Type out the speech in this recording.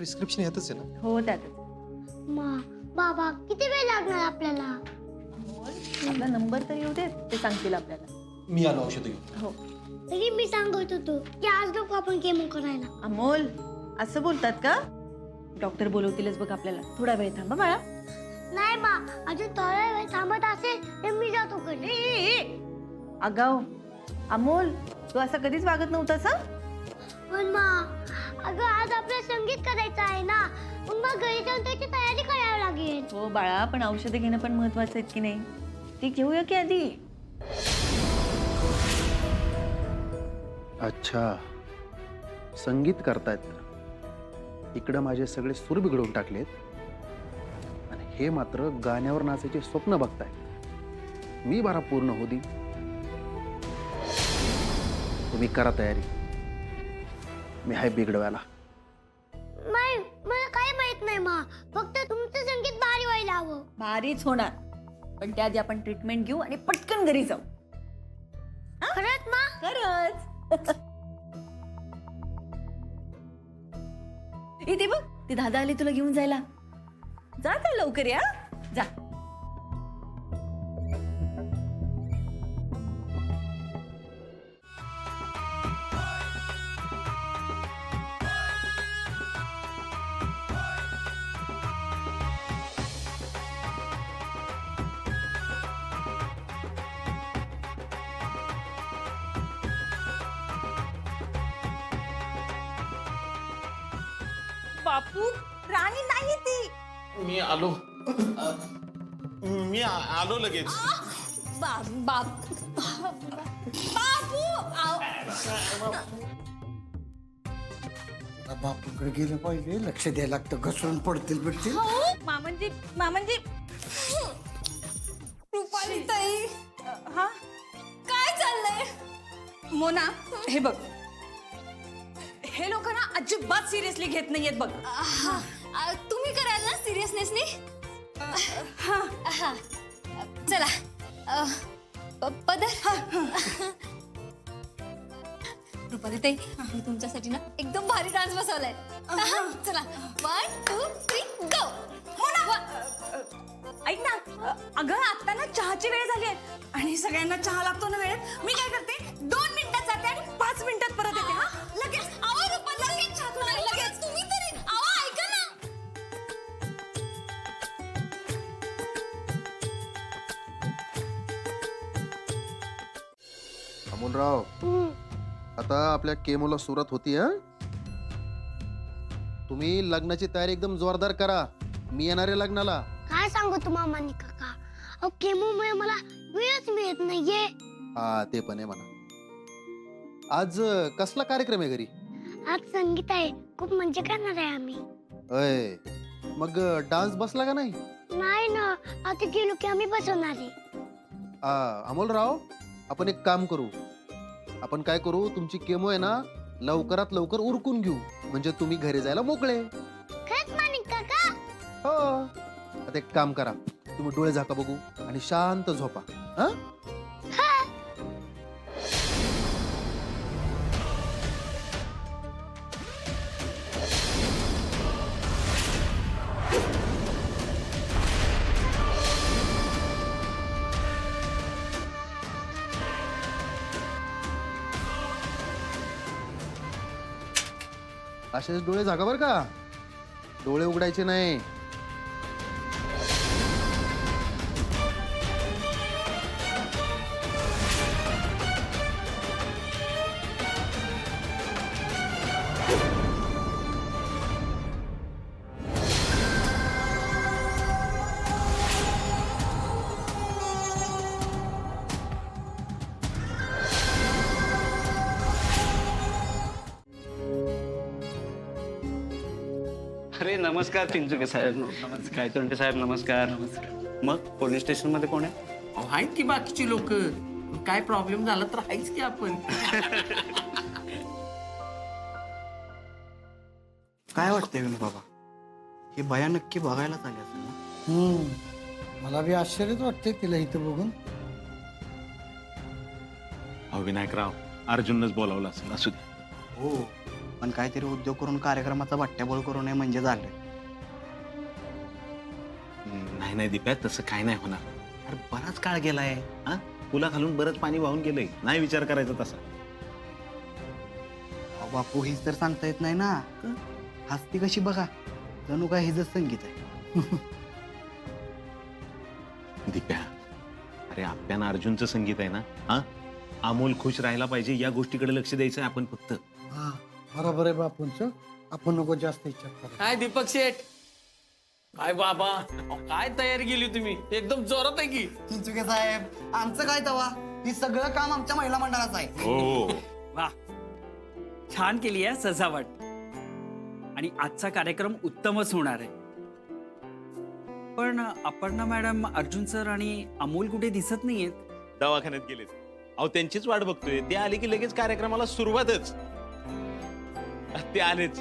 Prescription यातच आहे ना? हो त्यातच. बाबा किती वेळ लागणार आपल्याला? आपला नंबर तरी येऊ देत, ते सांगतील आपल्याला. मी आलो औषध घेऊन. हो. तरी मी सांगत होतो की आज नको आपण केमो करायला. अमोल असं बोलतात का? डॉक्टर बोलवतीलच बघ आपल्याला. थोडा वेळ थांबा बाळा. नाही मा, अजून थोडा वेळ थांबत असेल तर मी जातो घरी. अगाव अमोल, तू असं कधीच वागत नव्हतास हं? पण मा, अगं आज आपल्याला संगीत करायचं आहे ना, मग घरी जाऊन त्याची तयारी करावी लागेल. हो बाळा, पण औषधं घेणं पण महत्वाचं आहे की नाही? ती घेऊया की आधी? अच्छा, संगीत करतायत. इकडं माझे सगळे सूर बिघडवून टाकलेत आणि हे मात्र गाण्यावर नाचायचे स्वप्न बघतायत. मी बारा पूर्ण होती. तुम्ही करा तयारी, मी हाय बिघडवायला. नाही, मला काही माहित नाही मा, फक्त तुमचं संगीत भारी व्हायला हवं. भारीच होणार, पण त्याआधी आपण ट्रीटमेंट घेऊ आणि पटकन घरी जाऊ. खरंच मा? खरंच. इथे बघ, ती दादा आली तुला घेऊन जायला. जा तर लवकर या. जा. बापू, राणी नाही ती. मी आलो. मी आलो लगेच. बापूकडे गेलं पाहिजे, लक्ष द्यायला लागतं, घसरून पडतील. मामंजी रुपाली ताई. हा काय चाललंय? मोना, हे बघ, हे लोक ना अजिबात सिरियसली घेत नाहीयेत बघ. तुम्ही कराल ना सिरियसनेसनी? चला पदर. रुपाली ताई, मी तुमच्यासाठी ना एकदम भारी डान्स बसवलाय. चला 1 2 3 गो. ऐक ना, अगं आता ना चहाची वेळ झाली आहे आणि सगळ्यांना चहा लागतो ना वेळेत. मी काय करते, 2 मिनिटात जाते आणि 5 मिनिटात परत येते. हा लगेच. आवा रुपाली, लगेच चहा करून आले, लगेच. तुम्ही तरी आवा, ऐका ना. अमोलराव, आता आपल्या केमोला सुरुवात होती. हा, तुम्ही लग्नाची तयारी एकदम जोरदार करा. मी येणार आहे लग्नाला. काय सांगू तू मामानी काका, अहो केमोमुळे मला वेळच मिळत नाहीये. हा, ते पण आहे म्हणा. आज कसला कार्यक्रम आहे घरी? आज संगीत आहे, खूप मजा करणार आहे आम्ही. अय, मग डान्स बसला का नाही? नाही ना, आता गेलो की आम्ही बसवणार आहे. अमोलराव, आपण एक काम करू. आपण काय करू, तुमची केमो आहे ना, लवकरात लवकर उरकून घेऊ, म्हणजे तुम्ही घरी जायला मोकळे. खरंच मानिक काका? हो. आता एक काम करा, तुम्ही डोळे झाका बघू आणि शांत झोपा. हा, असेच डोळे झाका बर का, डोळे उघडायचे नाही. अरे नमस्कार पिंचुके साहेब. नमस्कार कायतोंडे साहेब. नमस्कार. मग पोलीस स्टेशन मध्ये कोण आहे? आहेत की बाकीची लोक. काय प्रॉब्लेम झाला तर आहेच की आपण. काय वाटतंय विनू बाबा, हे बया नक्की बघायलाच आले असेल ना? मला बी आश्चर्यच वाटतंय तिला इथं बघून. अहो विनायकराव, अर्जुनच बोलावलं असेल. असू दे. हो, पण काहीतरी उद्योग करून कार्यक्रमाचा बट्ट्याबोळ करू नये म्हणजे झालं. नाही नाही दिप्या, तसं काय नाही होणार. अरे बराच काळ गेलाय. हा, पुला खालून बरंच पाणी वाहून गेलंय. नाही विचार करायचा तसा. अहो बापू, हीच तर सांगता येत नाही ना. हसती कशी बघा, जणू काय हिच संगीत आहे. दिप्या, अरे आपल्याला अर्जुनचं संगीत आहे ना. हा, अमोल खुश राहायला पाहिजे या गोष्टीकडे लक्ष द्यायचं आहे आपण फक्त. हा बरोबर आहे बापूंच. आपण नको जास्त विचार करू. काय दीपक शेठ, काय बाबा, अहो, काय तयारी केली तुम्ही? एकदम जोरात आहे की. चिंचुके साहेब, आमचं काय तवा, हे सगळं काम आमच्या महिला मंडळाचं आहे. हो, वा, छान केली आहे सजावट. आणि आजचा कार्यक्रम उत्तमच होणार आहे. पण अपर्णा मॅडम, अर्जुन सर आणि अमोल कुठे दिसत नाहीयेत. दवाखान्यात गेलेत. अहो त्यांचीच वाट बघतोय. ते आले की लगेच कार्यक्रमाला सुरुवातच. ते आलेच.